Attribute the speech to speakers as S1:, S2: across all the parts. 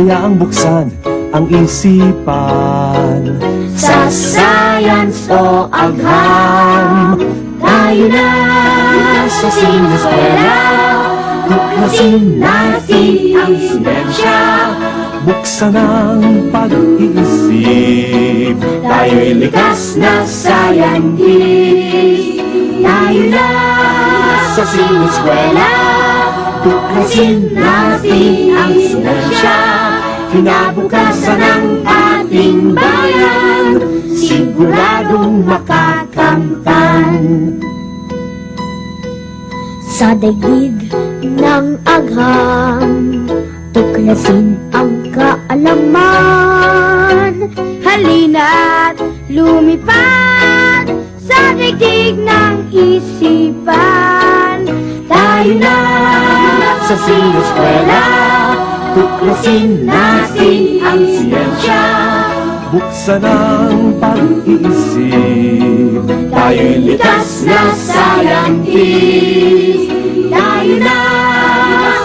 S1: hayaang buksan ang isipan.
S2: Sa science o agham, tayo na sa sineskwela. Tuklasin natin ang siyensya,
S1: Buksan ang pag-iisip.
S2: tayo'y likas na scientist. Tayo na sa sineskwela, tuklasin natin ang siyensya. Kinabukasan ng ating bayan, siguradong makakamtan. Sa daigdig ng agham, tuklasin ang kaalaman. Halina't lumipad sa daigdig ng isipan. Tayo na sa sineskwela, tuklasin natin ang siyensya.
S1: Buksan ang pag-iisip.
S2: Tayo'y likas na scientist. Tayo na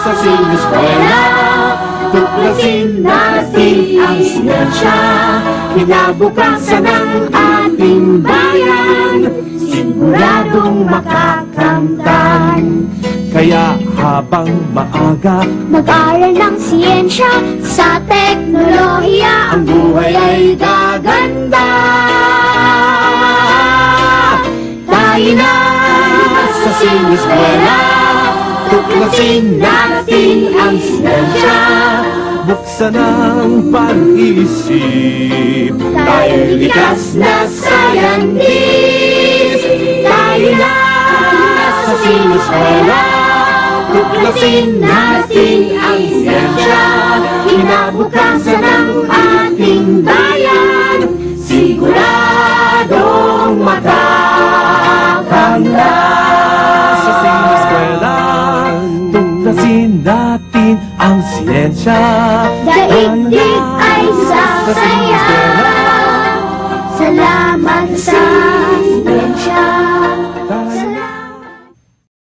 S2: sa sineskwela, tuklasin natin ang siyensya. Kinabukasan ng ating bayan, siguradong makakamtan.
S1: Kaya habang maaga,
S2: Mag-aral ng siyensya sa teknolohiya, ang buhay ay gaganda. Tayo na sa sineskwela, tuklasin natin ang siyensya.
S1: buksan ang pag-iisip.
S2: Tayo'y likas na scientist. Tayo na sa sineskwela, tuklasin natin ang siyensya. Kinabukasan ng ating bayan, siguradong makakanda.
S1: Sa sineskwela, tuklasin natin ang siyensya.
S2: Daigdig ay sasaya. Salamat.